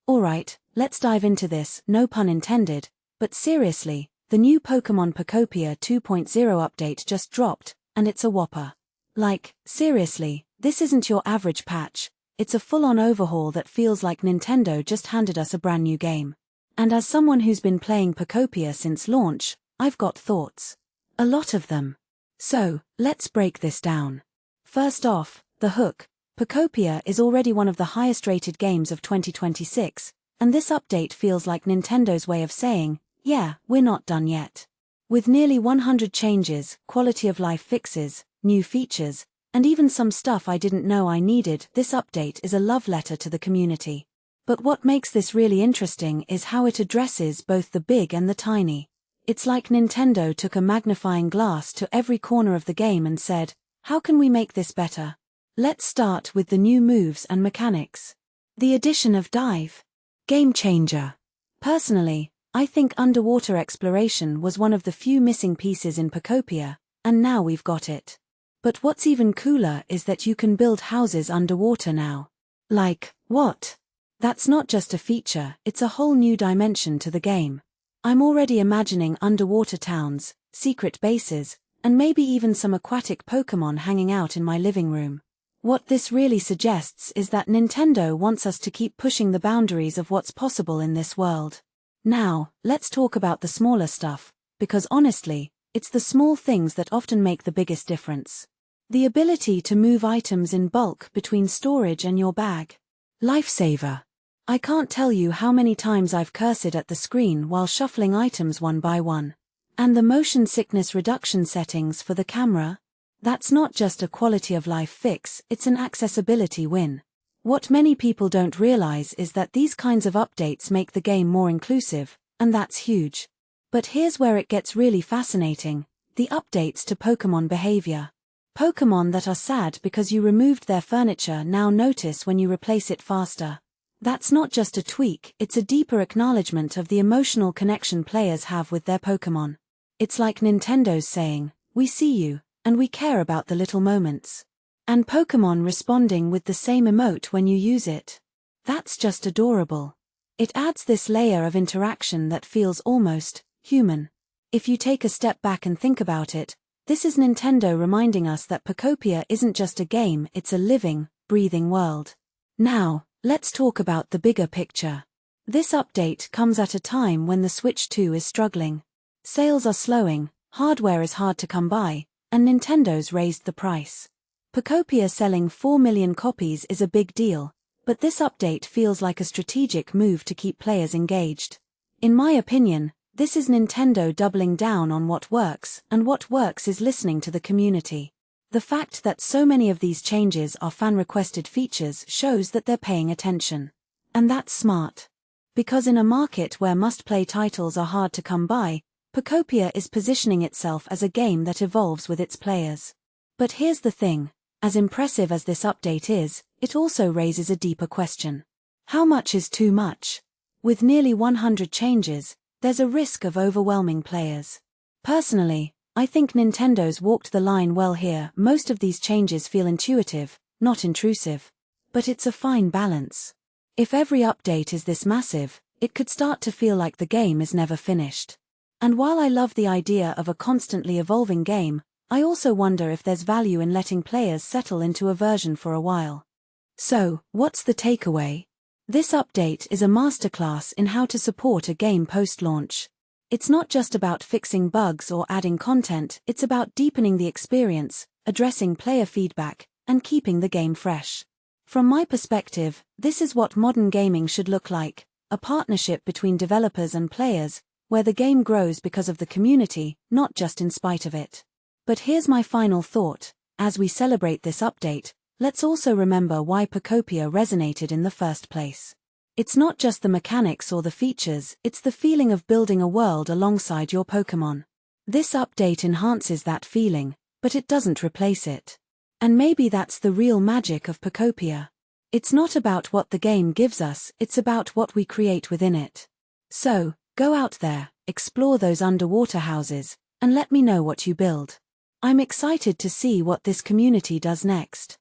Alright, let's dive into this, no pun intended, but seriously, the new Pokémon Pokopia 2.0 update just dropped, and it's a whopper. Like, seriously, this isn't your average patch, it's a full-on overhaul that feels like Nintendo just handed us a brand new game. And as someone who's been playing Pokopia since launch, I've got thoughts. A lot of them. So, let's break this down. First off, the hook. Pokopia is already one of the highest-rated games of 2026, and this update feels like Nintendo's way of saying, yeah, we're not done yet. With nearly 100 changes, quality-of-life fixes, new features, and even some stuff I didn't know I needed, this update is a love letter to the community. But what makes this really interesting is how it addresses both the big and the tiny. It's like Nintendo took a magnifying glass to every corner of the game and said, how can we make this better? Let's start with the new moves and mechanics. The addition of dive. Game changer. Personally, I think underwater exploration was one of the few missing pieces in Pokopia, and now we've got it. But what's even cooler is that you can build houses underwater now. Like, what? That's not just a feature, it's a whole new dimension to the game. I'm already imagining underwater towns, secret bases, and maybe even some aquatic Pokémon hanging out in my living room. What this really suggests is that Nintendo wants us to keep pushing the boundaries of what's possible in this world. Now, let's talk about the smaller stuff, because honestly, it's the small things that often make the biggest difference. The ability to move items in bulk between storage and your bag. Lifesaver. I can't tell you how many times I've cursed at the screen while shuffling items one by one. And the motion sickness reduction settings for the camera? That's not just a quality-of-life fix, it's an accessibility win. What many people don't realize is that these kinds of updates make the game more inclusive, and that's huge. But here's where it gets really fascinating, the updates to Pokémon behavior. Pokémon that are sad because you removed their furniture now notice when you replace it faster. That's not just a tweak, it's a deeper acknowledgement of the emotional connection players have with their Pokémon. It's like Nintendo's saying, we see you, and we care about the little moments. And Pokémon responding with the same emote when you use it. That's just adorable. It adds this layer of interaction that feels almost human. If you take a step back and think about it, this is Nintendo reminding us that Pokopia isn't just a game, it's a living, breathing world. Now, let's talk about the bigger picture. This update comes at a time when the Switch 2 is struggling. Sales are slowing, hardware is hard to come by, and Nintendo's raised the price. Pokopia selling 4 million copies is a big deal, but this update feels like a strategic move to keep players engaged. In my opinion, this is Nintendo doubling down on what works, and what works is listening to the community. The fact that so many of these changes are fan-requested features shows that they're paying attention. And that's smart. Because in a market where must-play titles are hard to come by, Pokopia is positioning itself as a game that evolves with its players. But here's the thing, as impressive as this update is, it also raises a deeper question. How much is too much? With nearly 100 changes, there's a risk of overwhelming players. Personally, I think Nintendo's walked the line well here. Most of these changes feel intuitive, not intrusive. But it's a fine balance. If every update is this massive, it could start to feel like the game is never finished. And while I love the idea of a constantly evolving game, I also wonder if there's value in letting players settle into a version for a while. So, what's the takeaway? This update is a masterclass in how to support a game post-launch. It's not just about fixing bugs or adding content, it's about deepening the experience, addressing player feedback, and keeping the game fresh. From my perspective, this is what modern gaming should look like, a partnership between developers and players, where the game grows because of the community, not just in spite of it. But here's my final thought, as we celebrate this update, let's also remember why Pokopia resonated in the first place. It's not just the mechanics or the features, it's the feeling of building a world alongside your Pokémon. This update enhances that feeling, but it doesn't replace it. And maybe that's the real magic of Pokopia. It's not about what the game gives us, it's about what we create within it. So, go out there, explore those underwater houses, and let me know what you build. I'm excited to see what this community does next.